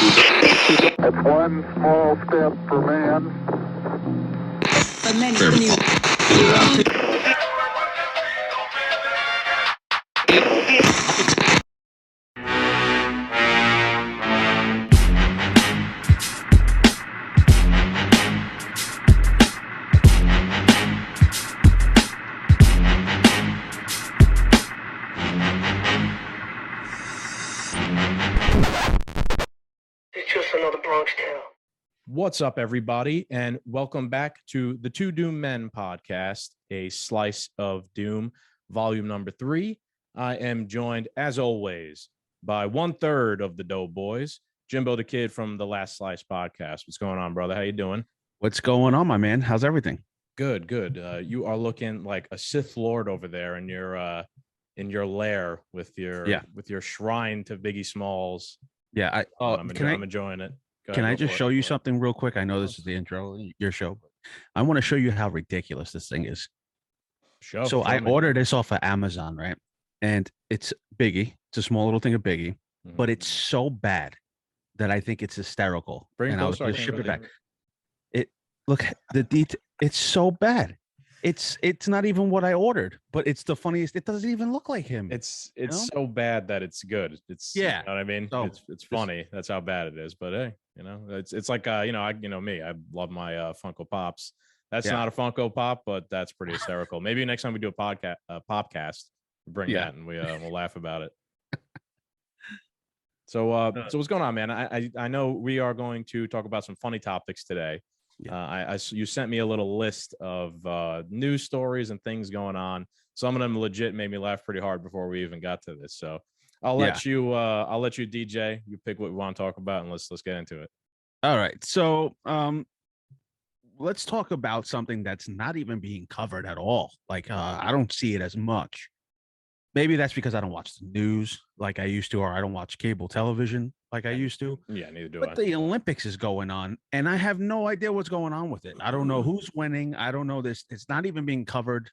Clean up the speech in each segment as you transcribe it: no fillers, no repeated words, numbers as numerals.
That's one small step for man. But many. It's just another Bronx tale. What's up, everybody, and welcome back to the Two Doom Men podcast, a slice of doom, volume number 3. I am joined, as always, by 1/3 of the Doughboys, Jimbo the Kid from the Last Slice podcast. What's going on, brother? How you doing? What's going on, my man? How's everything? Good. You are looking like a Sith Lord over there in your lair with your shrine to Biggie Smalls. Yeah, I'm enjoying it. Can I just show you something real quick? I know this is the intro, your show, but I want to show you how ridiculous this thing is. So I ordered this off of Amazon, right? And it's Biggie. It's a small little thing of Biggie, but it's so bad that I think it's hysterical. And I was going to ship it back. Look, the detail. It's so bad. It's not even what I ordered, but it's the funniest. It doesn't even look like him. It's so bad that it's good. It's, yeah, you know what I mean? So, it's funny. That's how bad it is. But hey, it's like me. I love my Funko Pops. That's not a Funko Pop, but that's pretty hysterical. Maybe next time we do a podcast, bring that and we'll laugh about it. So what's going on, man? I know we are going to talk about some funny topics today. Yeah. You sent me a little list of news stories and things going on. Some of them legit made me laugh pretty hard before we even got to this. So I'll let you DJ. You pick what we want to talk about, and let's get into it. All right. So let's talk about something that's not even being covered at all. Like I don't see it as much. Maybe that's because I don't watch the news like I used to, or I don't watch cable television like I used to. Yeah, neither do I. But the Olympics is going on, and I have no idea what's going on with it. I don't know who's winning. I don't know this. It's not even being covered.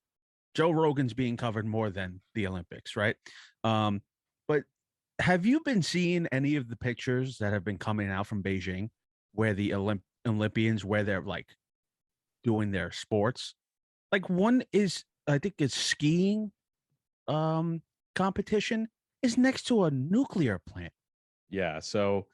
Joe Rogan's being covered more than the Olympics, right? But have you been seeing any of the pictures that have been coming out from Beijing where the Olympians, where they're like doing their sports? Like one is, I think it's skiing competition is next to a nuclear plant. Yeah. So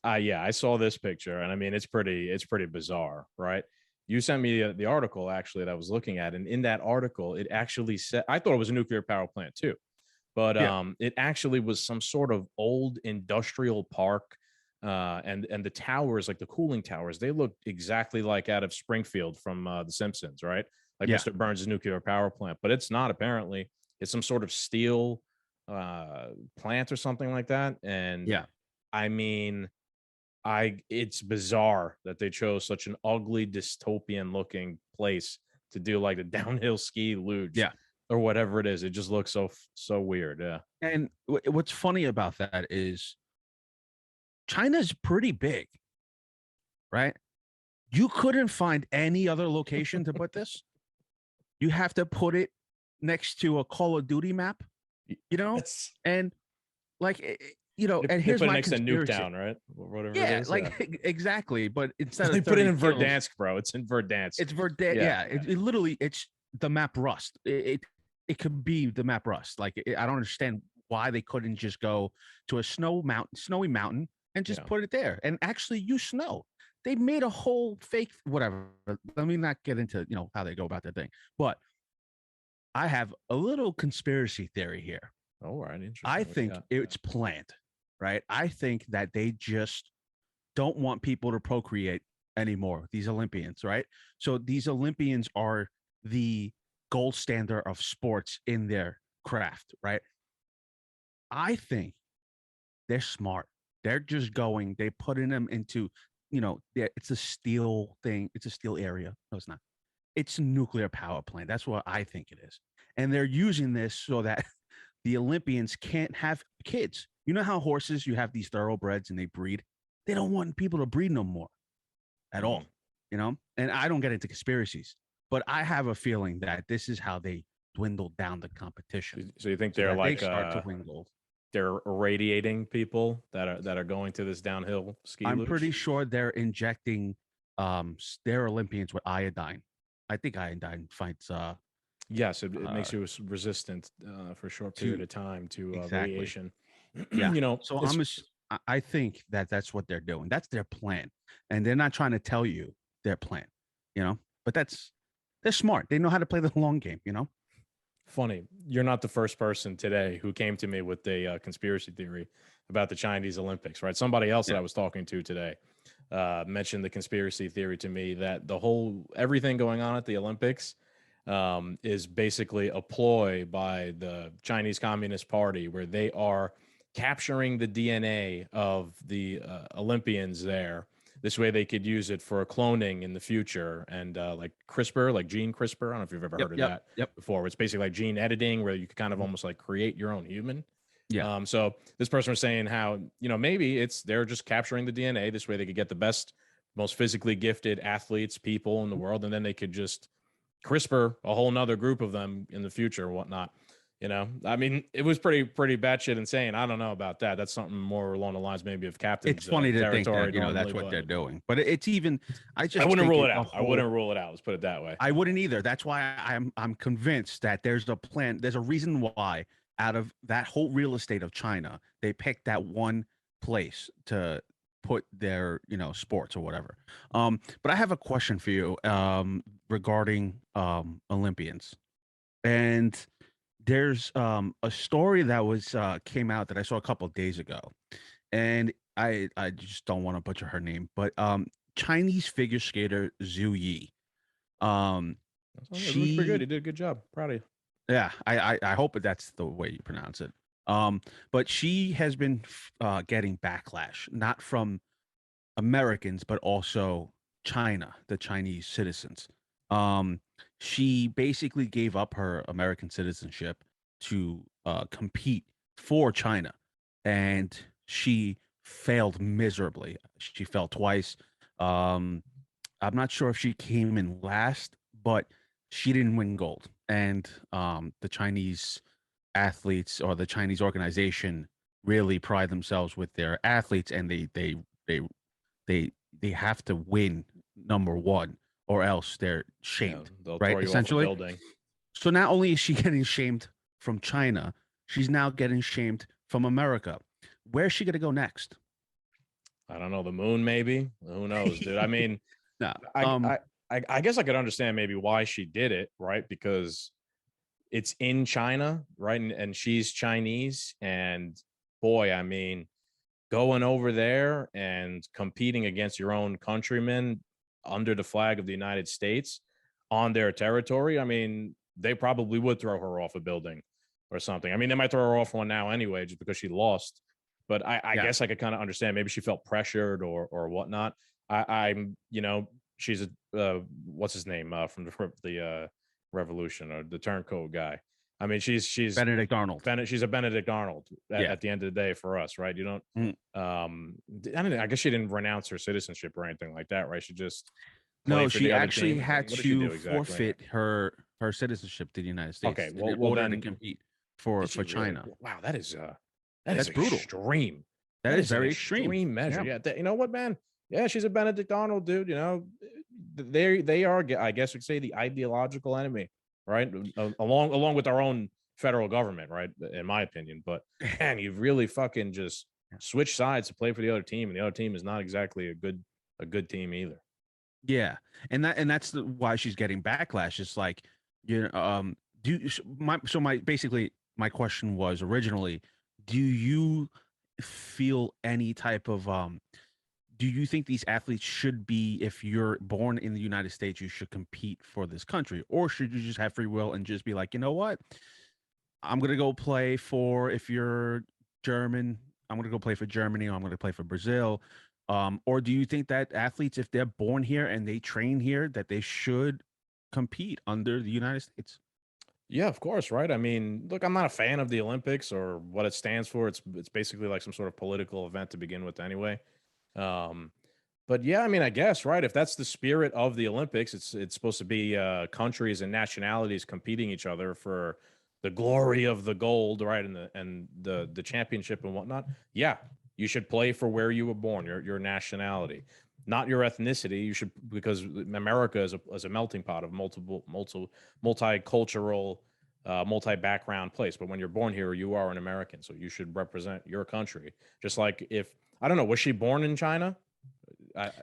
I saw this picture, and I mean it's pretty bizarre, right? You sent me the article actually that I was looking at, and in that article it actually said, I thought it was a nuclear power plant too, but it actually was some sort of old industrial park, and the towers, like the cooling towers, they look exactly like out of Springfield from The Simpsons, right? Like Mr. Burns' nuclear power plant, but it's not. Apparently it's some sort of steel plant or something like that. And I mean, it's bizarre that they chose such an ugly dystopian looking place to do like the downhill ski luge or whatever it is. It just looks so weird. Yeah. And what's funny about that is China's pretty big, right? You couldn't find any other location to put this. You have to put it next to a Call of Duty map, and like, and here's my next to conspiracy. Nuketown, right? Whatever. Yeah, it is. like exactly. But instead they of put it in Verdansk, bro. It's in Verdansk. It's Verdansk. Yeah. It literally, it's the map Rust. It could be the map Rust. Like I don't understand why they couldn't just go to a snowy mountain and just put it there and actually use snow. They made a whole fake whatever. Let me not get into how they go about their thing, but I have a little conspiracy theory here. All right, interesting. I think it's planned, right? I think that they just don't want people to procreate anymore, these Olympians, right? So these Olympians are the gold standard of sports in their craft, right? I think they're smart. They're just going, they putting them into, it's a steel thing. It's a steel area. No, it's not. It's a nuclear power plant. That's what I think it is. And they're using this so that the Olympians can't have kids. You know how horses, you have these thoroughbreds and they breed? They don't want people to breed no more at all, And I don't get into conspiracies, but I have a feeling that this is how they dwindled down the competition. So you think they're like start to win gold. they're irradiating people that are going to this downhill ski I'm luge? pretty sure they're injecting their Olympians with iodine. I think iodine fights Yes, it uh makes you resistant for a short period to of time to exactly. radiation. Yeah. You know, So it's I think that that's what they're doing. That's their plan. And they're not trying to tell you their plan, you know? But they're smart. They know how to play the long game, you know? funny. You're not the first person today who came to me with a conspiracy theory about the Chinese Olympics, right? Somebody else that Yeah. I was talking to today mentioned the conspiracy theory to me that the whole everything going on at the Olympics is basically a ploy by the Chinese Communist Party, where they are capturing the DNA of the Olympians there. This way, they could use it for cloning in the future and like CRISPR, like gene CRISPR. I don't know if you've ever Yep, heard of yep, that yep. before. It's basically like gene editing, where you could kind of Mhm. almost like create your own human. Yeah. So this person was saying how, maybe they're just capturing the DNA. This way they could get the best, most physically gifted athletes, people in the world, and then they could just CRISPR a whole nother group of them in the future and whatnot. I mean, it was pretty batshit insane. I don't know about that. That's something more along the lines maybe of It's captain's funny to think territory that, normally, that's what but they're doing. But it's even I I just wouldn't think rule it the out. I whole wouldn't rule it out. Let's put it that way. I wouldn't either. That's why I'm convinced that there's a plan. There's a reason why out of that whole real estate of China, they picked that one place to put their, sports or whatever. But I have a question for you regarding Olympians. And there's a story that was came out that I saw a couple of days ago. And I just don't want to butcher her name, but Chinese figure skater Zhu Yi. Um, It was pretty good. she He did a good job. Proud of you. yeah, I hope that's the way you pronounce it. But she has been getting backlash, not from Americans, but also China, the Chinese citizens. Um, she basically gave up her American citizenship to compete for China, and she failed miserably. She fell twice. Um, I'm not sure if she came in last, but she didn't win gold. And the Chinese athletes or the Chinese organization really pride themselves with their athletes, and they they they have to win number one, or else they're Yeah, shamed, they'll right? throw you off a Essentially. building. So not only is she getting shamed from China, she's now getting shamed from America. Where's she going to go next? I don't know, the moon, maybe. Who knows, dude? I mean, No. I, I, I guess I could understand maybe why she did it, right? Because it's in China, right? And she's Chinese, and boy, I mean, going over there and competing against your own countrymen under the flag of the United States on their territory, I mean, they probably would throw her off a building or something. I mean, they might throw her off one now anyway, just because she lost. But I Yeah. guess I could kind of understand. Maybe she felt pressured or whatnot. I'm, she's a what's his name from the Revolution, or the Turncoat guy. I mean, she's Benedict Arnold. She's a Benedict Arnold Yeah. at the end of the day for us, right? You don't. Mm. I guess she didn't renounce her citizenship or anything like that, right? She just No, played for she the other actually team. had What did she do to exactly? forfeit her citizenship to the United Okay, States in well order to then, compete did for she really? China. Wow, that is That's brutal. extreme. That That is is an very extreme. extreme measure. Yeah. Yeah, you know what, man? Yeah, she's a Benedict Arnold, dude. They are, I guess we could say, the ideological enemy, right? Along with our own federal government, right? In my opinion, but man, you've really fucking just switched sides to play for the other team, and the other team is not exactly a good team either. Yeah, and that's why she's getting backlash. It's like, do you, my basically my question was originally, do you feel any type of do you think these athletes should be, if you're born in the United States, you should compete for this country, or should you just have free will and just be like, you know what, I'm gonna go play for, if you're German, I'm gonna go play for Germany, or I'm gonna play for Brazil. Or do you think that athletes, if they're born here and they train here, that they should compete under the United States? Yeah, of course, right? I mean, look, I'm not a fan of the Olympics or what it stands for. It's basically like some sort of political event to begin with, anyway. Um, but yeah, I mean, I guess, right? If that's the spirit of the Olympics, it's supposed to be countries and nationalities competing each other for the glory of the gold, right, and the championship and whatnot, yeah, you should play for where you were born, your nationality, not your ethnicity. You should, because America is a melting pot of multicultural, multi-background place. But when you're born here, you are an American, so you should represent your country. Just like, if I don't know, was she born in China?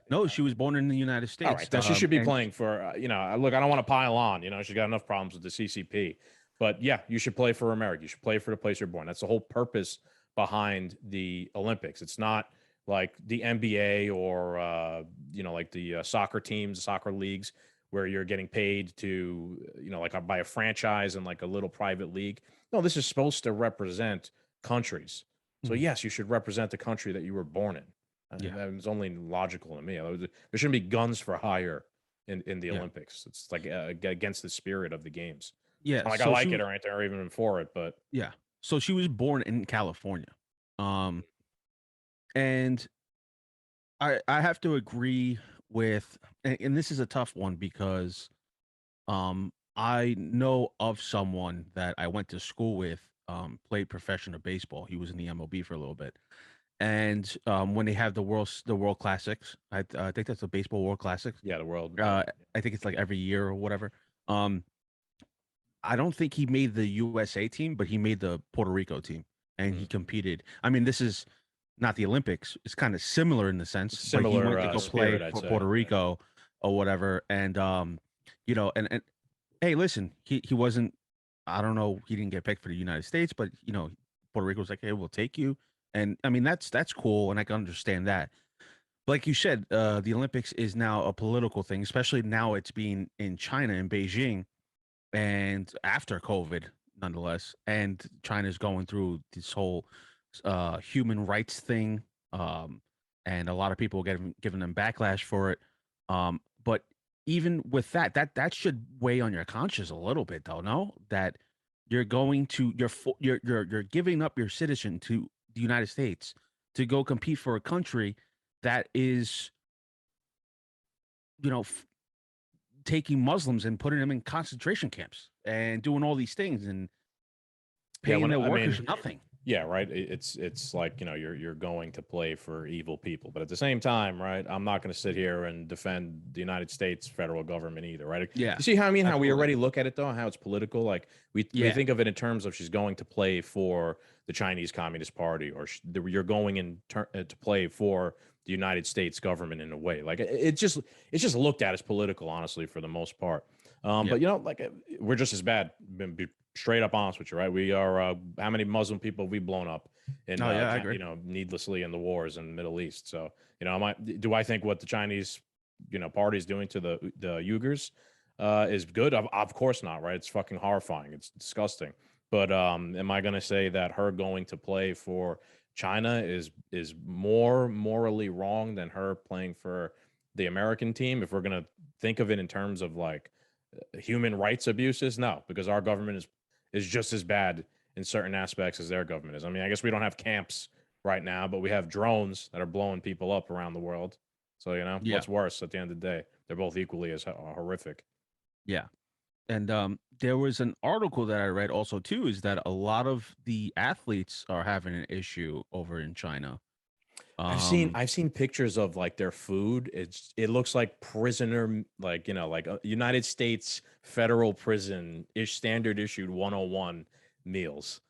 No, she was born in the United All States. right, then she should be And playing for. Look, I don't want to pile on. She's got enough problems with the CCP, but yeah, you should play for America. You should play for the place you're born. That's the whole purpose behind the Olympics. It's not like the NBA or like the soccer teams, soccer leagues, where you're getting paid to like by a franchise and like a little private league. No, this is supposed to represent countries. So Mhm. yes, you should represent the country that you were born in. Yeah. It's only logical to me. There shouldn't be guns for hire in the Yeah. Olympics. It's like against the spirit of the games. Yeah. Not like I So like she it was, or anything, or even for it, but yeah. So she was born in California. Um, and I have to agree with, and this is a tough one because I know of someone that I went to school with, played professional baseball. He was in the MLB for a little bit. And when they have the World Classics, I think that's the Baseball World Classics. yeah, the world. I think it's like every year or whatever. Um, I don't think he made the USA team, but he made the Puerto Rico team, and he competed. I mean, this is not the Olympics. It's kind of similar in the sense, but he Similar went to go play spirit, I'd for say. Puerto Rico or whatever. And and hey, listen, he wasn't. I don't know. He didn't get picked for the United States, but Puerto Rico was like, hey, we'll take you. And I mean, that's cool, and I can understand that. But like you said, the Olympics is now a political thing, especially now it's being in China, in Beijing, and after COVID, nonetheless. And China's going through this whole human rights thing, and a lot of people giving them backlash for it. But even with that should weigh on your conscience a little bit, though. No, that you're going to you're giving up your citizen to the United States to go compete for a country that is, you know, taking Muslims and putting them in concentration camps and doing all these things and paying their workers nothing. Yeah, right. It's like, you're going to play for evil people, but at the same time, right, I'm not going to sit here and defend the United States federal government either, right? Yeah, you see how how we absolutely. already look at it though, how it's political. Like we Yeah. think of it in terms of she's going to play for the Chinese Communist Party, or you're going to play for the United States government in a way. Like it's just looked at as political, honestly, for the most part. Yeah. But like we're just as bad. Be straight up honest with you, right? We are. How many Muslim people have we blown up in? I agree. Needlessly in the wars in the Middle East. So do I think what the Chinese, party is doing to the Uyghurs, is good? Of course not, right? It's fucking horrifying. It's disgusting. But am I going to say that her going to play for China is more morally wrong than her playing for the American team? If we're going to think of it in terms of like human rights abuses, no, because our government is just as bad in certain aspects as their government is. I mean, I guess we don't have camps right now, but we have drones that are blowing people up around the world. So, Yeah. what's worse at the end of the day? They're both equally as horrific. Yeah. And there was an article that I read also too, is that a lot of the athletes are having an issue over in China. I've seen pictures of like their food. It looks like prisoner, like like a United States federal prison ish standard issued 101 meals.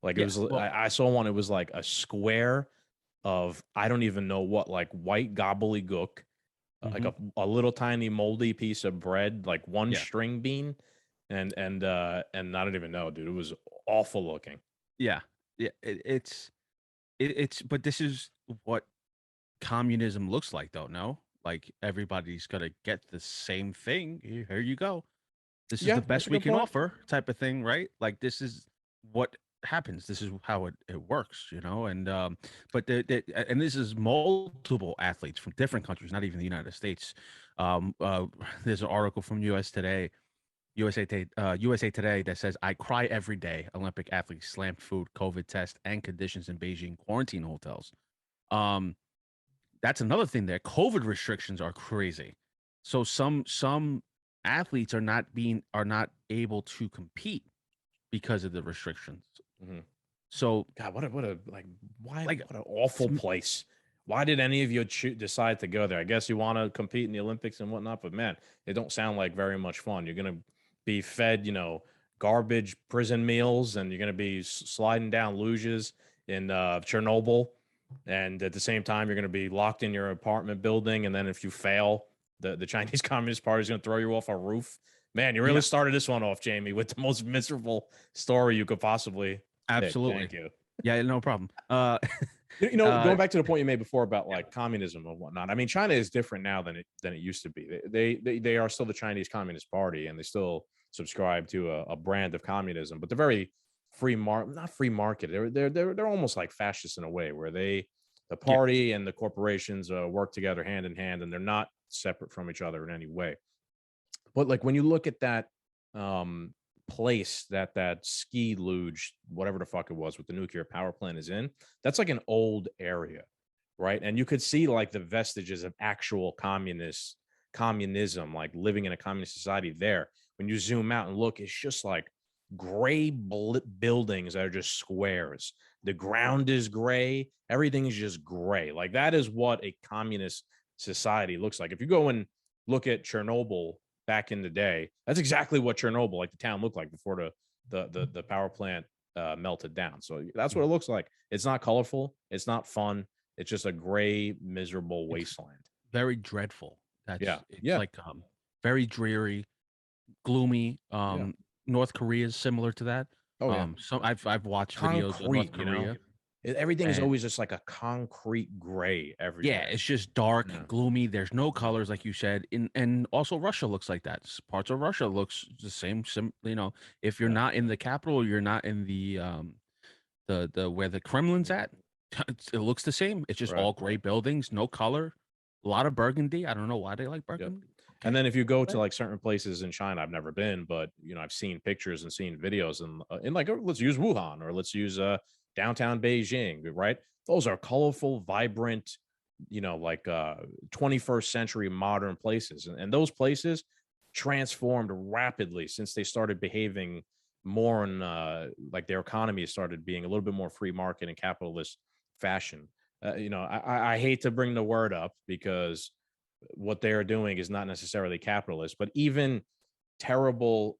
Like it Yeah, was. well, I saw one. It was like a square of I don't even know what, like white gobbledygook, like a little tiny moldy piece of bread, like one Yeah. string bean, and I don't even know, dude. It was awful looking. yeah, yeah. It's but this is what communism looks like, though. No, like everybody's gonna get the same thing. Here you go. This is Yeah, the that's best a we good can point. offer, type of thing, right? Like this is what happens. This is how it works, And but and this is multiple athletes from different countries, not even the United States. There's an article from USA Today that says, "I cry every day. Olympic athletes slam food, COVID test, and conditions in Beijing quarantine hotels." Um, that's another thing there. COVID restrictions are crazy. So some athletes are not able to compete because of the restrictions. Mhm. So God, what a like why Like, what an awful sm- place. Why did any of you decide to go there? I guess you want to compete in the Olympics and whatnot, but man, it don't sound like very much fun. You're gonna be fed, garbage prison meals, and you're gonna be sliding down luges in Chernobyl, and at the same time, you're gonna be locked in your apartment building, and then if you fail, the Chinese Communist Party is gonna throw you off a roof. Man, you really yeah, started this one off, Jamie, with the most miserable story you could possibly pick. absolutely. Thank you. Yeah, no problem. Going back to the point you made before about like communism and whatnot. I mean, China is different now than it used to be. They are still the Chinese Communist Party, and they still subscribe to a brand of communism, but they're very not free market. They're almost like fascists in a way, where the Yeah, party and the corporations work together hand in hand, and they're not separate from each other in any way. But like when you look at that um place that ski luge, whatever the fuck it was, with the nuclear power plant is in, that's like an old area, right? And you could see like the vestiges of actual communism, like living in a communist society there. When you zoom out and look, it's just like gray buildings that are just squares. The ground is gray, everything is just gray. Like that is what a communist society looks like. If you go and look at Chernobyl back in the day, that's exactly what Chernobyl, like the town, looked like before the power plant melted down. So that's what it looks like. It's not colorful. It's not fun. It's just a gray, miserable it's wasteland. very dreadful. Yeah. It's Yeah. like very dreary, gloomy. Yeah. North Korea is similar to that. Oh yeah. So I've watched videos of North Concrete, Korea, everything is and always just like a concrete gray yeah, everywhere. it's just dark, Yeah. gloomy. There's no colors, like you said. And also Russia looks like that. Parts of Russia looks the same. If you're Yeah. not in the capital, you're not in the where the Kremlin's at. It looks the same. It's just Right. all gray buildings, no color, a lot of burgundy. I don't know why they like Yeah. burgundy. And then if you go to Right. like certain places in China, I've never been, but I've seen pictures and seen videos, and in like let's use Wuhan, or let's use downtown Beijing, right? Those are colorful, vibrant, like 21st century modern places, and those places transformed rapidly since they started behaving more in like their economy started being a little bit more free market and capitalist fashion. I hate to bring the word up because what they're doing is not necessarily capitalist, but even terrible,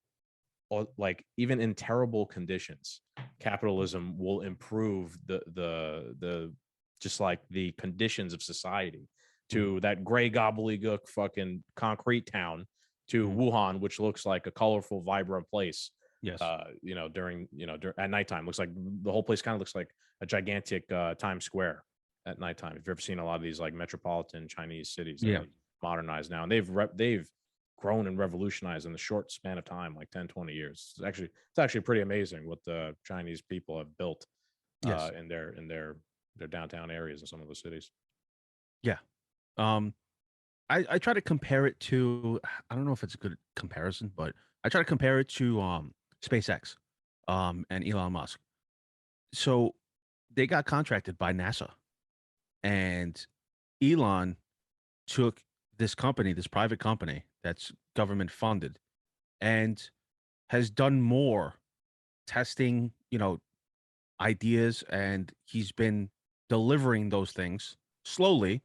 or like even in terrible conditions, capitalism will improve the just like the conditions of society, to that gray gobbledygook fucking concrete town, to Mhm. Wuhan, which looks like a colorful, vibrant place. Yes. At nighttime, looks like the whole place kind of looks like a gigantic Times Square at nighttime. If you've ever seen a lot of these like metropolitan Chinese cities that Yeah. are modernized now, and they've grown and revolutionized in the short span of time, like 10, 20 years. It's actually pretty amazing what the Chinese people have built Yes. in their downtown areas in some of the cities. Yeah. Um, I try to compare it to, I don't know if it's a good comparison, but I try to compare it to SpaceX and Elon Musk. So they got contracted by NASA, and Elon took this company, this private company that's government funded, and has done more testing, ideas, and he's been delivering those things slowly.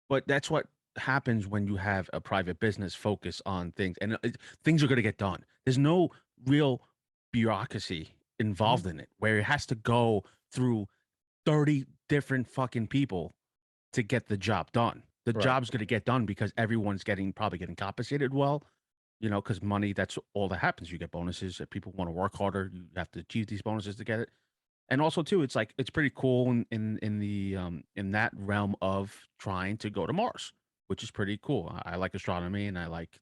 But that's what happens when you have a private business focus on things, and things are going to get done. There's no real bureaucracy Mhm. involved in it, where it has to go through 30 different fucking people to get the job done. The Right. job's going to get done because everyone's probably getting compensated well, because money, that's all that happens. You get bonuses. If people want to work harder, you have to achieve these bonuses to get it. And also too, it's like it's pretty cool in that realm of trying to go to Mars, which is pretty cool. I like astronomy and I like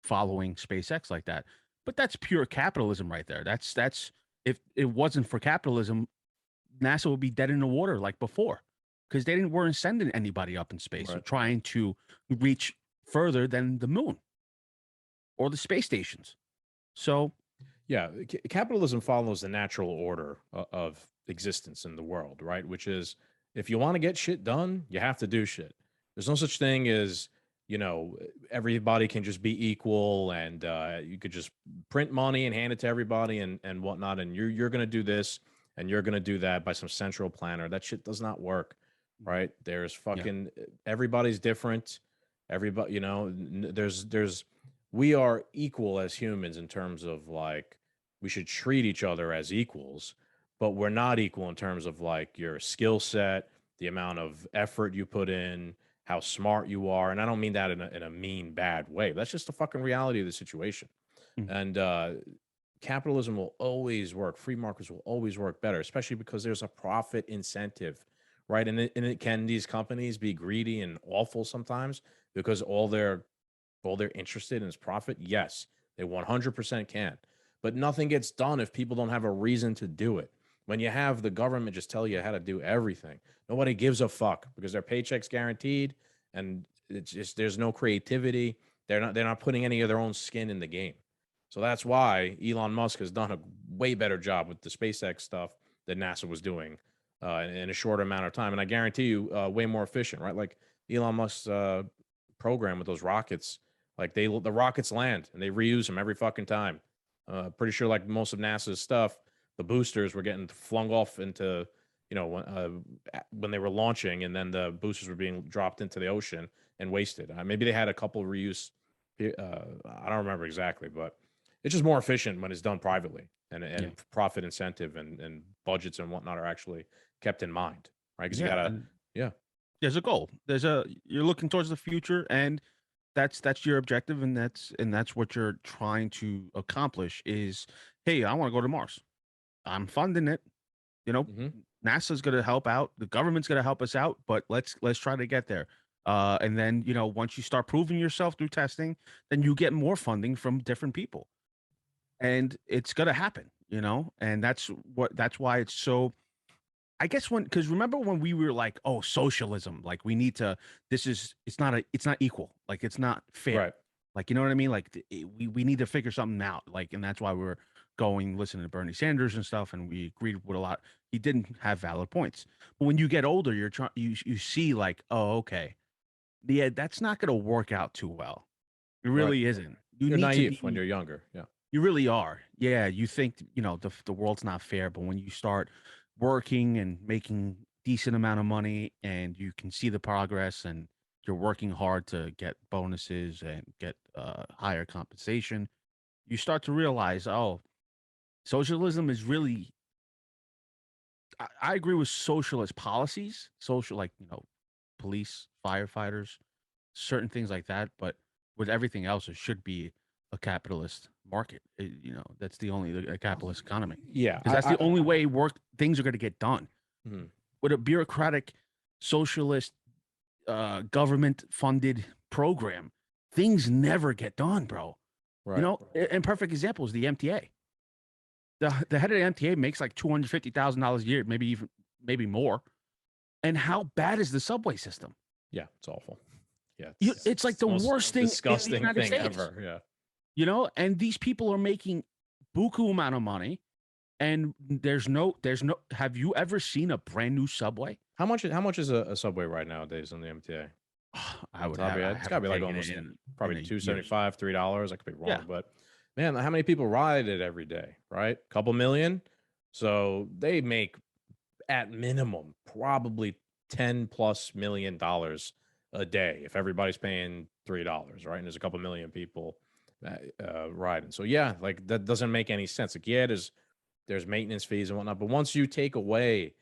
following SpaceX like that. But that's pure capitalism right there. That's if it wasn't for capitalism, NASA would be dead in the water like before, because they weren't sending anybody up in space or Right. trying to reach further than the moon or the space stations. So Yeah, capitalism follows the natural order of existence in the world, right? Which is, if you want to get shit done, you have to do shit. There's no such thing as you know, everybody can just be equal, and you could just print money and hand it to everybody and whatnot, and you're gonna do this and you're gonna do that by some central planner. That shit does not work, right? There's Yeah. fucking everybody's different. Everybody, you know, there's we are equal as humans in terms of like we should treat each other as equals, but we're not equal in terms of like your skill set, the amount of effort you put in, how smart you are. And I don't mean that in a mean, bad way. That's just the fucking reality of the situation. Mm. And capitalism will always work. Free markets will always work better, especially because there's a profit incentive, right? And it can these companies be greedy and awful sometimes because all they're interested in is profit? Yes, they 100% can. But nothing gets done if people don't have a reason to do it. When you have the government just tell you how to do everything, nobody gives a fuck because their paycheck's guaranteed and it's just there's no creativity. They're not putting any of their own skin in the game. So that's why Elon Musk has done a way better job with the SpaceX stuff that NASA was doing in a shorter amount of time. And I guarantee you, way more efficient, right? Like Elon Musk's program with those rockets, like the rockets land and they reuse them every fucking time. Pretty sure like most of NASA's stuff, the boosters were getting flung off into, you know, when they were launching, and then the boosters were being dropped into the ocean and wasted. Maybe they had a couple of reuse. I don't remember exactly, but it's just more efficient when it's done privately, and profit incentive and budgets and whatnot are actually kept in mind, right? Because you gotta, yeah. There's a goal. You're looking towards the future, and that's your objective, and that's what you're trying to accomplish. Is, hey, I want to go to Mars. I'm funding it. You know, NASA's going to help out. The government's going to help us out, but let's try to get there. And then, you know, once you start proving yourself through testing, then you get more funding from different people, and it's going to happen. You know, and that's why it's so. I guess because remember when we were like, oh, socialism, like we need to. It's not equal. Like it's not fair. Right. Like, you know what I mean? Like we need to figure something out. Like, and that's why we're going listening to Bernie Sanders and stuff, and we agreed with a lot. He didn't have valid points. But when you get older, you're trying you see like, oh, okay, yeah, that's not going to work out too well. It really isn't. You're naive when you're younger. Yeah. You really are. Yeah, you think, you know, the world's not fair, but when you start working and making decent amount of money and you can see the progress and you're working hard to get bonuses and get higher compensation, you start to realize, oh, socialism is really I agree with socialist policies, social, like, you know, police, firefighters, certain things like that, but with everything else, it should be a capitalist market. You know, that's the only a capitalist economy. Yeah, Because that's the only way things are going to get done. Mhm. With a bureaucratic, socialist, government-funded program, things never get done, bro. Right. You know, and perfect example is the MTA. The head of the MTA makes like $250,000 a year, maybe more. And how bad is the subway system? Yeah, it's awful. Yeah, It's like the worst thing in the disgusting United thing States. ever. Yeah. You know, and these people are making buku amount of money, and there's no. Have you ever seen a brand new subway? How much is a subway ride nowadays on the MTA? I would Top of have. your head? It's got to be like almost probably $2.75, $3. I could be wrong, but man, how many people ride it every day? Right, a couple million. So they make at minimum probably $10+ million a day if everybody's paying $3, right? And there's a couple million people riding. So yeah, like that doesn't make any sense. Like, yeah, there's maintenance fees and whatnot, but once you take away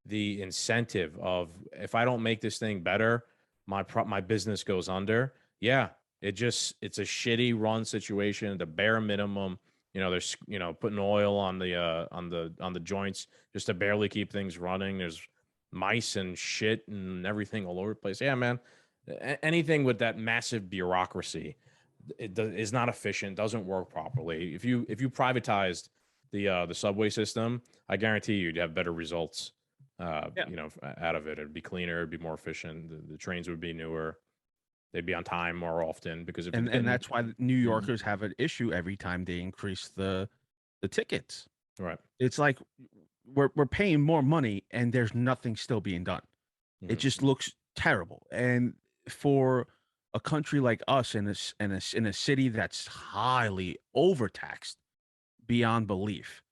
the incentive of if I don't make this thing better, my business goes under. Yeah, it's a shitty run situation. The bare minimum, you know, there's, you know, putting oil on the joints just to barely keep things running. There's mice and shit and everything all over the place. Yeah, man. Anything with that massive bureaucracy is not efficient, doesn't work properly. If you privatized the subway system, I guarantee you'd have better results. You know, out of it, it'd be cleaner, it'd be more efficient. The trains would be newer, they'd be on time more often. Because if and that's why New Yorkers have an issue every time they increase the tickets. Right. It's like we're paying more money and there's nothing still being done. It just looks terrible. And for a country like us in a city that's highly overtaxed beyond belief,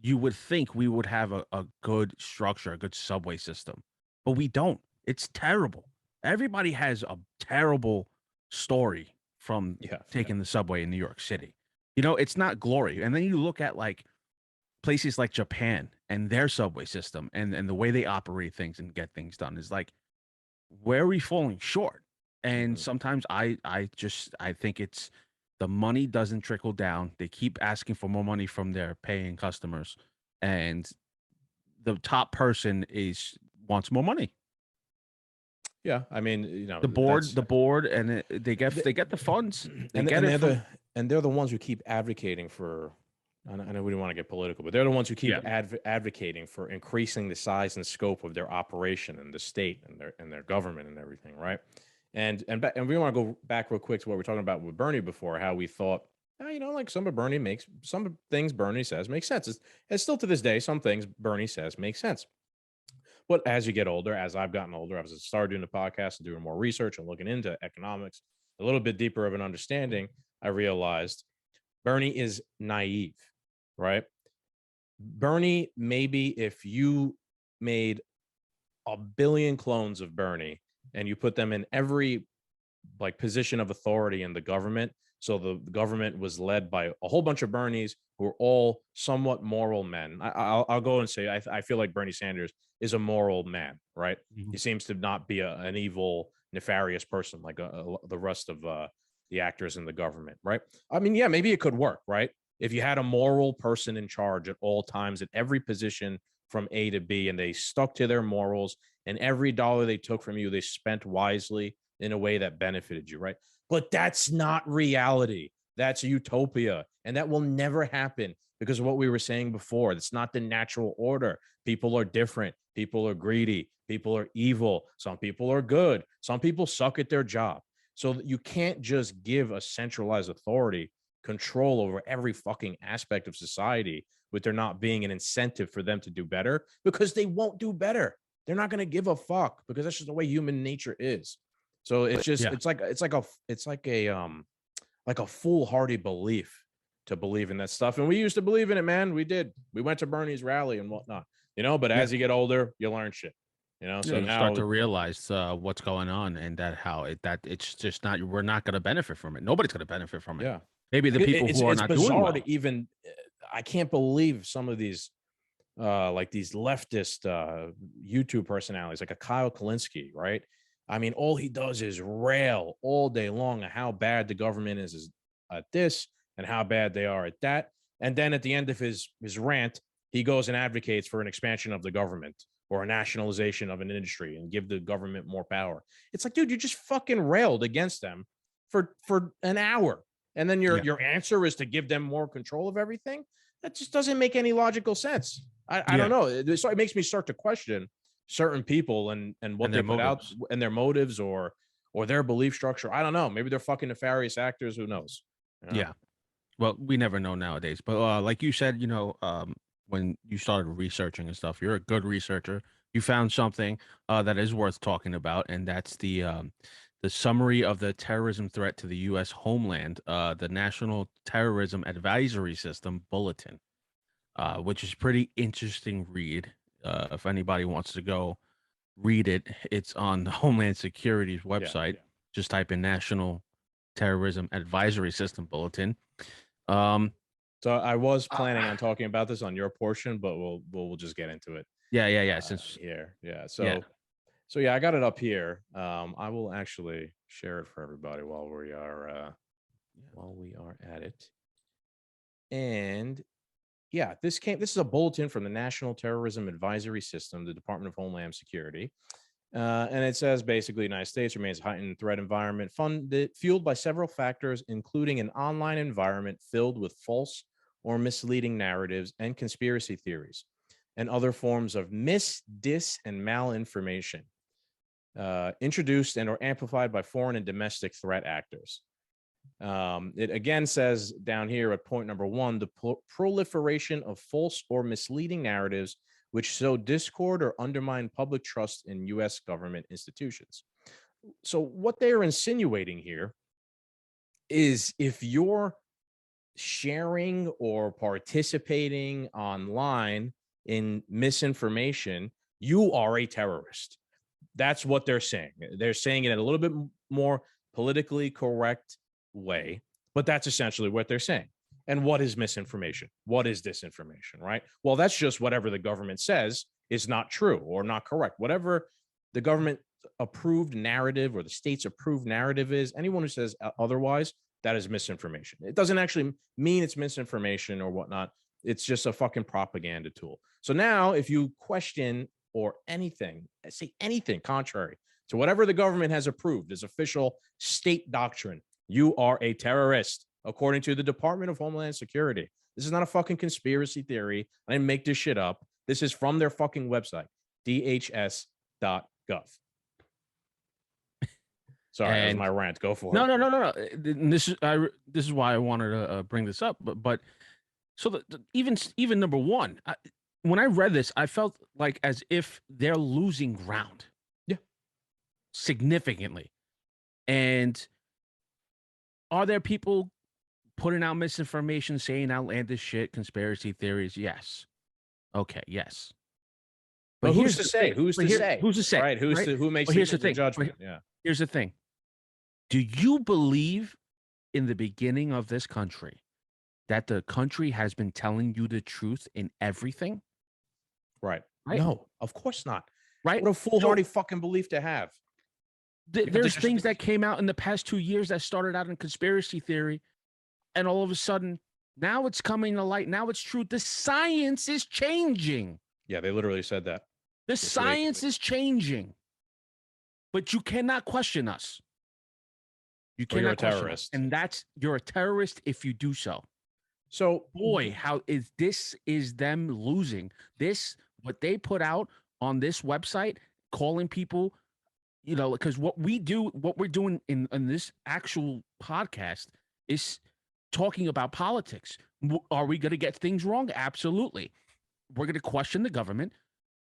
you would think we would have a good structure, a good subway system, but we don't. It's terrible. Everybody has a terrible story from Yeah. taking the subway in New York City. You know, it's not glory. And then you look at like places like Japan and their subway system and the way they operate things and get things done is like, where are we falling short? And Mhm. sometimes I think it's the money doesn't trickle down. They keep asking for more money from their paying customers, and the top person is wants more money. Yeah, I mean, you know, The board, that's the board, and the- they get the funds. They and get it from they're the ones who keep advocating for. I know we don't want to get political, but they're the ones who keep yeah, advocating for increasing the size and scope of their operation and the state and their government and everything, right? And we want to go back real quick to what we were talking about with Bernie before, how we thought, you know, like some of things Bernie says make sense. It's still to this day, some things Bernie says make sense. But as you get older, as I've gotten older, as I started doing the podcast and doing more research and looking into economics, a little bit deeper of an understanding, I realized Bernie is naive, right? Bernie, maybe if you made a billion clones of Bernie and you put them in every like position of authority in the government. So the government was led by a whole bunch of Bernies who are all somewhat moral men. I'll go and say I feel like Bernie Sanders is a moral man, right? Mhm. He seems to not be an evil, nefarious person like the rest of the actors in the government, right? I mean, yeah, maybe it could work, right? If you had a moral person in charge at all times at every position from A to B, and they stuck to their morals, and every dollar they took from you, they spent wisely in a way that benefited you, right? But that's not reality. That's utopia. And that will never happen because of what we were saying before. It's not the natural order. People are different. People are greedy. People are evil. Some people are good. Some people suck at their job. So you can't just give a centralized authority control over every fucking aspect of society with there not being an incentive for them to do better because they won't do better. They're not going to give a fuck because that's just the way human nature is. So it's just Yeah. like a foolhardy belief to believe in that stuff. And we used to believe in it, man. We did. We went to Bernie's rally and whatnot, you know, but Yeah. as you get older, you learn shit, you know. Yeah, So you start now, to realize what's going on and that it's just not we're not going to benefit from it. Nobody's going to benefit from it. yeah, Maybe the people who are it's not doing bizarre well. to even I can't believe some of these like these leftist YouTube personalities, like a Kyle Kalinske, right? I mean, all he does is rail all day long at how bad the government is at this and how bad they are at that. And then at the end of his rant, he goes and advocates for an expansion of the government or a nationalization of an industry and give the government more power. It's like, dude, you just fucking railed against them for an hour. And then Yeah. your answer is to give them more control of everything. That just doesn't make any logical sense. I Yeah. don't know. It makes me start to question certain people and what And they their put out motives. and their motives or their belief structure. I don't know. Maybe they're fucking nefarious actors. Who knows? You know? Yeah. Well, we never know nowadays. But like you said, when you started researching and stuff, you're a good researcher. You found something that is worth talking about, and that's the summary of the terrorism threat to the U.S. homeland, the National Terrorism Advisory System Bulletin, which is pretty interesting read. If anybody wants to go read it, it's on the Homeland Security's Yeah. website. Just type in National Terrorism Advisory System Bulletin. Um, So I was uh, planning on talking about this on your portion, but we'll just get into it yeah. Since here. Yeah. yeah, So yeah, I got it up here. I will actually share it for everybody while we are at it. And yeah, this is a bulletin from the National Terrorism Advisory System, the Department of Homeland Security. And it says basically, the United States remains a heightened threat environment fueled by several factors, including an online environment filled with false or misleading narratives and conspiracy theories, and other forms of dis, and malinformation introduced and or amplified by foreign and domestic threat actors. It again says down here at point number 1, the proliferation of false or misleading narratives which sow discord or undermine public trust in U.S. government institutions. So what they're insinuating here is if you're sharing or participating online in misinformation, you are a terrorist. That's what they're saying. They're saying it in a little bit more politically correct way, but that's essentially what they're saying. And what is misinformation? What is disinformation, right? Well, that's just whatever the government says is not true or not correct. Whatever the government approved narrative or the state's approved narrative is, anyone who says otherwise, that is misinformation. It doesn't actually mean it's misinformation or whatnot. It's just a fucking propaganda tool. So now if you question or anything, say anything contrary to whatever the government has approved as official state doctrine, you are a terrorist, according to the Department of Homeland Security. This is not a fucking conspiracy theory. I didn't make this shit up. This is from their fucking website, dhs.gov. Sorry, that was my rant. Go for it. No. This is why I wanted to bring this up. But so even number one, when I read this, I felt like as if they're losing ground. Yeah, significantly. And are there people putting out misinformation, saying outlandish shit, conspiracy theories? Yes. Okay. Yes. But who's to say? Who's to say? Who's to say? Right? Who makes the judgment? Yeah. Here's the thing. Do you believe in the beginning of this country that the country has been telling you the truth in everything? Right. No, of course not. Right. What a foolhardy fucking belief to have. There's things that came out in the past 2 years that started out in conspiracy theory, and all of a sudden, now it's coming to light. Now it's true. The science is changing. Yeah, they literally said that. The science is changing, but you cannot question us. You cannot question us. You're a terrorist, and you're a terrorist if you do so. So, boy, how is this? Is them losing this? What they put out on this website, calling people, because what we're doing in this actual podcast is talking about politics. Are we going to get things wrong? Absolutely. We're going to question the government.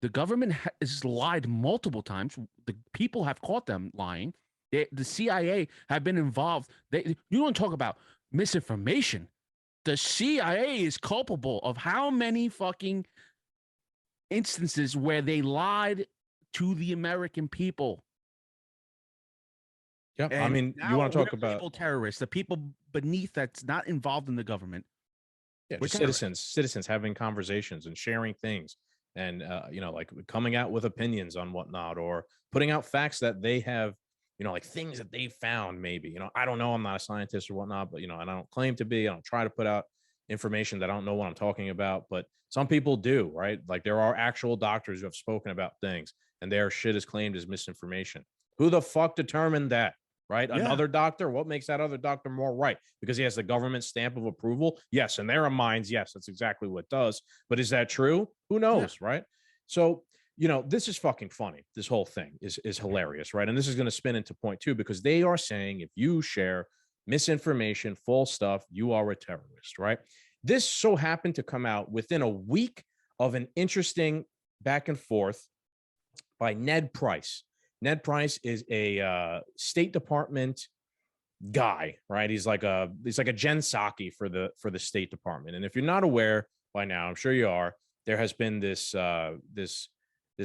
The government has lied multiple times. The people have caught them lying. The CIA have been involved. You don't talk about misinformation. The CIA is culpable of how many fucking instances where they lied to the American people. Yeah, I mean, you want to talk about terrorists, the people beneath that's not involved in the government. Yeah, just citizens having conversations and sharing things, and like coming out with opinions on whatnot, or putting out facts that they have, like things that they found. Maybe I don't know. I'm not a scientist or whatnot, but and I don't claim to be. I don't try to put out information that I don't know what I'm talking about, but some people do, right? Like there are actual doctors who have spoken about things, and their shit is claimed as misinformation. Who the fuck determined that? Right? Yeah. Another doctor. What makes that other doctor more right? Because he has the government stamp of approval? Yes. In their minds, yes, that's exactly what it does. But is that true? Who knows? Yeah. Right? So, this is fucking funny. This whole thing is hilarious, right? And this is going to spin into point two, because they are saying if you share misinformation, false stuff, you are a terrorist, right? This so happened to come out within a week of an interesting back and forth by Ned Price. Ned Price is a State Department guy, right? He's like a Jen Psaki for the State Department. And if you're not aware by now, I'm sure you are, there has been this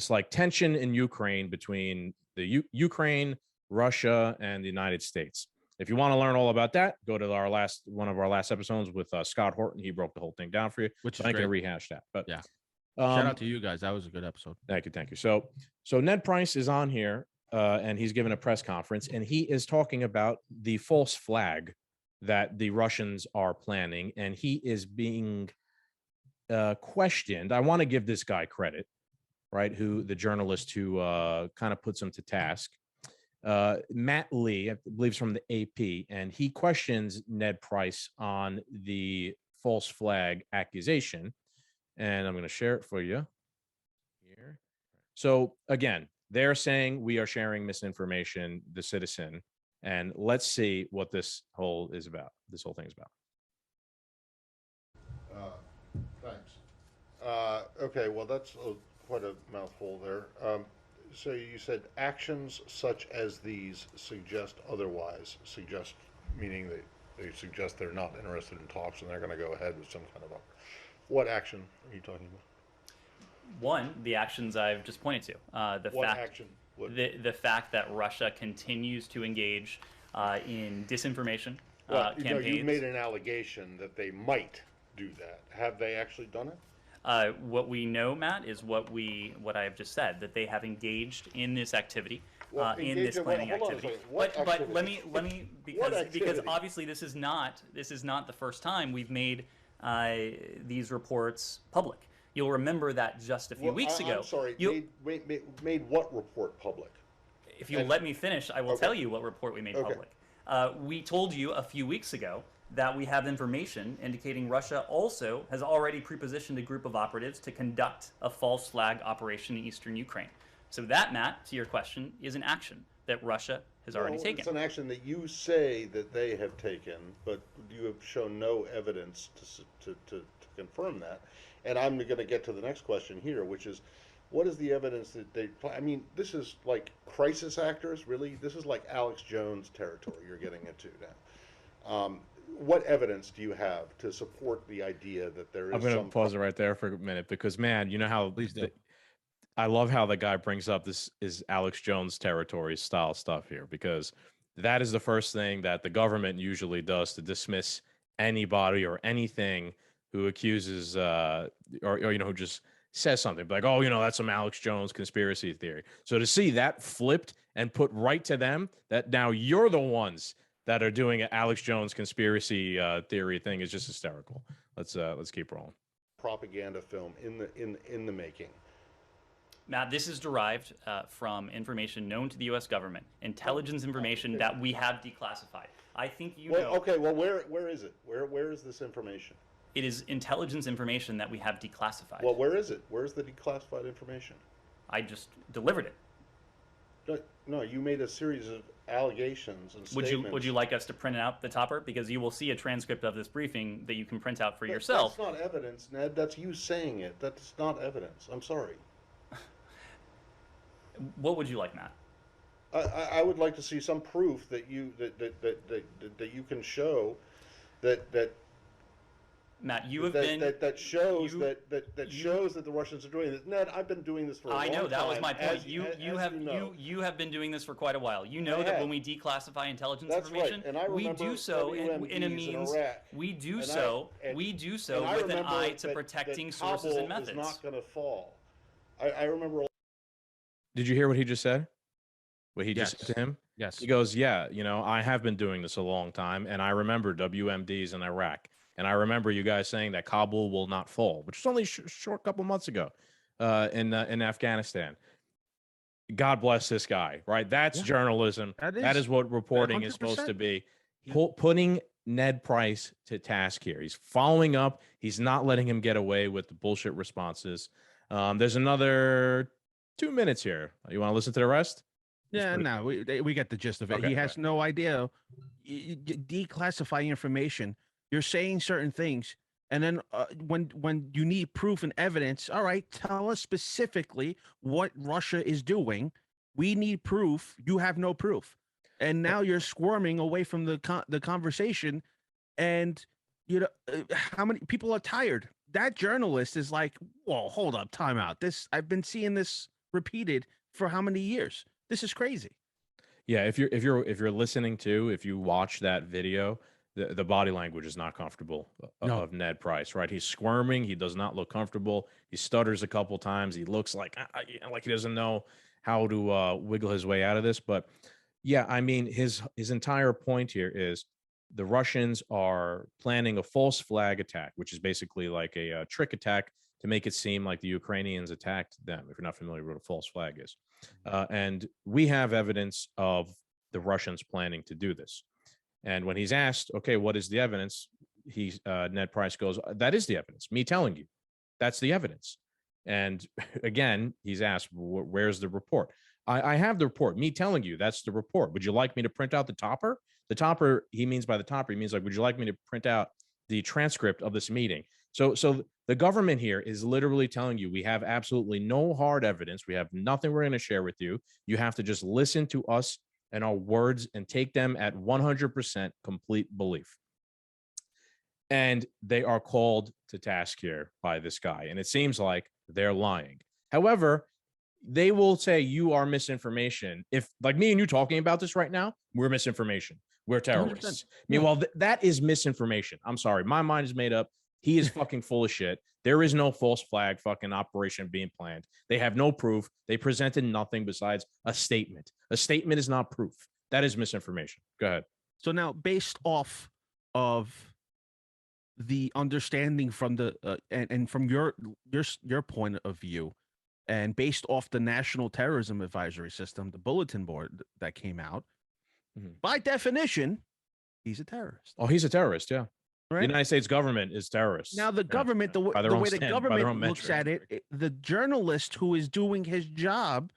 like tension in Ukraine between the Ukraine, Russia, and the United States. If you want to learn all about that, go to one of our last episodes with Scott Horton. He broke the whole thing down for you. Which is I can rehash that. But yeah. Shout out to you guys. That was a good episode. Thank you. So Ned Price is on here, and he's given a press conference, and he is talking about the false flag that the Russians are planning, and he is being questioned. I want to give this guy credit, right? Who the journalist who kind of puts him to task, Matt Lee, I believe, is from the AP, and he questions Ned Price on the false flag accusation. And I'm going to share it for you here. So again, they're saying we are sharing misinformation, the citizen, and let's see what this whole thing is about. Thanks. Okay, well, that's quite a mouthful there. So you said actions such as these suggest otherwise. Suggest meaning they suggest they're not interested in talks and they're going to go ahead with some kind of a. What action are you talking about? One, the actions I've just pointed to. What action? The fact that Russia continues to engage in disinformation Well, campaigns. you made an allegation that they might do that. Have they actually done it? What we know, Matt, is what I have just said, that they have engaged in this activity, in this planning activity. But let me because obviously this is not the first time we've made these reports public. You'll remember that just a few weeks ago. I'm sorry, made what report public? If you'll let me finish, I will tell you what report we made public. We told you a few weeks ago that we have information indicating Russia also has already prepositioned a group of operatives to conduct a false flag operation in eastern Ukraine. So that, Matt, to your question, is an action that Russia has already taken. It's an action that you say that they have taken, but you have shown no evidence to confirm that. And I'm going to get to the next question here, which is, what is the evidence that they? I mean, this is like crisis actors, really. This is like Alex Jones territory you're getting into now. What evidence do you have to support the idea that there is? I'm going to pause it right there for a minute because, man, you know how Please do. I love how the guy brings up this is Alex Jones territory style stuff here, because that is the first thing that the government usually does to dismiss anybody or anything who accuses or who just says something like, oh, that's some Alex Jones conspiracy theory. So to see that flipped and put right to them, that now you're the ones that are doing an Alex Jones conspiracy theory thing is just hysterical. Let's keep rolling. Propaganda film in the making. Matt, this is derived from information known to the U.S. government, intelligence information that we have declassified. I think you know. Okay, well, where is it? Where is this information? It is intelligence information that we have declassified. Well, where is it? Where's the declassified information? I just delivered it. No, you made a series of allegations and statements. Would you like us to print out the topper? Because you will see a transcript of this briefing that you can print out for yourself. That's not evidence, Ned. That's you saying it. That's not evidence. I'm sorry. What would you like, Matt? I would like to see some proof that you you can show that Matt, you have been that shows that the Russians are doing this. Ned, I've been doing this for a long time. I know, that was my point. You have been doing this for quite a while. You know that when we declassify intelligence information, right. And I we do so in a means we do so with an eye to protecting sources and methods. Is not going to fall. I remember. Did you hear what he just said? What he just said to him? Yes. He goes, yeah, I have been doing this a long time, and I remember WMDs in Iraq. And I remember you guys saying that Kabul will not fall, which was only a short couple months ago in Afghanistan. God bless this guy, right? That's journalism. That is what reporting 100%. Is supposed to be. Putting Ned Price to task here. He's following up. He's not letting him get away with the bullshit responses. There's another 2 minutes here. You want to listen to the rest? Yeah, no, we get the gist of it. Okay, he has no idea. Declassify information. You're saying certain things, and then when you need proof and evidence, all right, tell us specifically what Russia is doing. We need proof. You have no proof, and now you're squirming away from the conversation. And how many people are tired? That journalist is like, "Whoa, hold up, time out. I've been seeing this repeated for how many years? This is crazy." Yeah, if you're listening to, if you watch that video, the body language is not comfortable of Ned Price, right? He's squirming. He does not look comfortable. He stutters a couple times. He looks like he doesn't know how to wiggle his way out of this. But yeah, I mean, his entire point here is the Russians are planning a false flag attack, which is basically like a trick attack to make it seem like the Ukrainians attacked them, if you're not familiar with what a false flag is. And we have evidence of the Russians planning to do this. And when he's asked, okay, what is the evidence? Ned Price goes, that is the evidence. Me telling you, that's the evidence. And again, he's asked, where's the report? I have the report. Me telling you, that's the report. Would you like me to print out the topper? The topper, he means by the topper, he means like, would you like me to print out the transcript of this meeting? So the government here is literally telling you we have absolutely no hard evidence. We have nothing we're going to share with you. You have to just listen to us and our words and take them at 100% complete belief. And they are called to task here by this guy. And it seems like they're lying. However, they will say you are misinformation. If, like me and you talking about this right now, we're misinformation. We're terrorists. 100%. Meanwhile, that is misinformation. I'm sorry. My mind is made up. He is fucking full of shit. There is no false flag fucking operation being planned. They have no proof. They presented nothing besides a statement. A statement is not proof. That is misinformation. Go ahead. So now, based off of the understanding from the and from your point of view, and based off the National Terrorism Advisory System, the bulletin board that came out, by definition, he's a terrorist. Oh, he's a terrorist. Yeah. Right? The United States government is terrorists. Now, the government, the way the government looks at it, the journalist who is doing his job,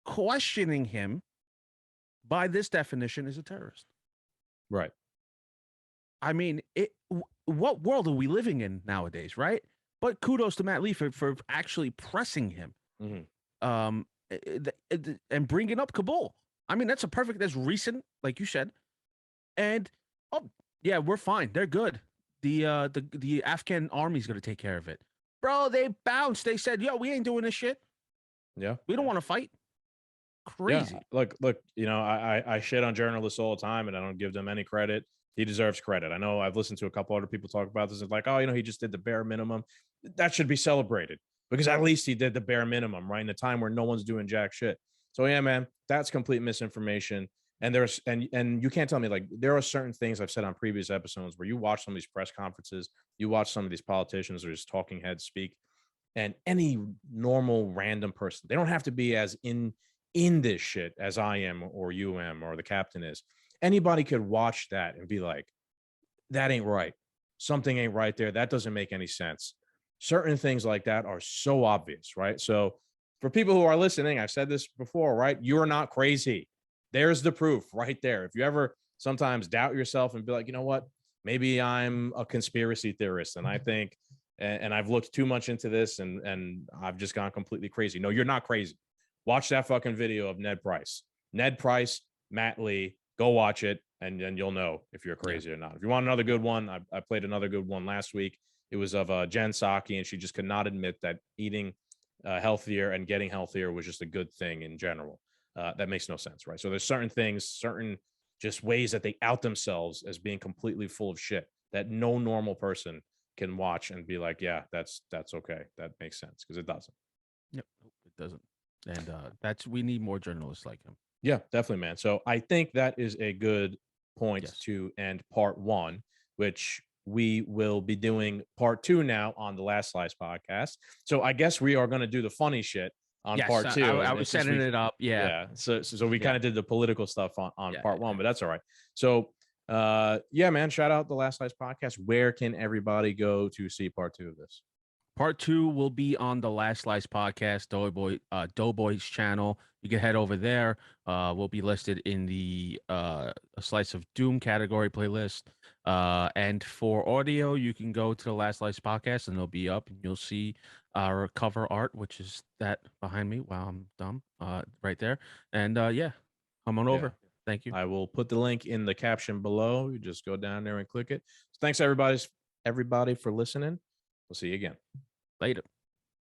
questioning him, by this definition, is a terrorist. Right. I mean, what world are we living in nowadays, right? But kudos to Matt Lee for actually pressing him, and bringing up Kabul. I mean, that's recent, like you said, and yeah, we're fine. They're good. The Afghan army's gonna take care of it, bro. They bounced. They said, "Yo, we ain't doing this shit. Yeah, we don't want to fight." Crazy. Yeah. Look. You know, I shit on journalists all the time, and I don't give them any credit. He deserves credit. I know I've listened to a couple other people talk about this. It's like, oh, you know, he just did the bare minimum. That should be celebrated because at least he did the bare minimum, right? In a time where no one's doing jack shit. So yeah, man, that's complete misinformation. And there's and you can't tell me, like, there are certain things I've said on previous episodes where you watch some of these press conferences, you watch some of these politicians or just talking heads speak, and any normal random person, they don't have to be as in this shit as I am or you am or the captain is. Anybody could watch that and be like, that ain't right. Something ain't right there. That doesn't make any sense. Certain things like that are so obvious, right? So for people who are listening, I've said this before, right? You're not crazy. There's the proof right there. If you ever sometimes doubt yourself and be like, you know what, maybe I'm a conspiracy theorist and I think, and I've looked too much into this and I've just gone completely crazy. No, you're not crazy. Watch that fucking video of Ned Price, Matt Lee. Go watch it, and you'll know if you're crazy or not. If you want another good one, I played another good one last week. It was of Jen Psaki, and she just could not admit that eating healthier and getting healthier was just a good thing in general. That makes no sense, right? So there's certain things, certain just ways that they out themselves as being completely full of shit that no normal person can watch and be like, yeah, that's okay. That makes sense, because it doesn't. Yep, it doesn't. And we need more journalists like him. Yeah, definitely, man. So I think that is a good point to end part one, which we will be doing part two now on the Last Slice podcast. So I guess we are going to do the funny shit on part two. I was setting it up. Yeah. So we kind of did the political stuff on part one, but that's all right. So yeah, man, shout out the Last Slice podcast. Where can everybody go to see part two of this? Part two will be on the Last Slice podcast, Doughboy's channel. You can head over there. We'll be listed in the A Slice of Doom category playlist. And for audio, you can go to the Last Slice podcast and they'll be up and you'll see our cover art, which is that behind me. Wow, I'm dumb. Right there. And yeah, come on over. Thank you. I will put the link in the caption below. You just go down there and click it. So thanks everybody for listening. We'll see you again. Later.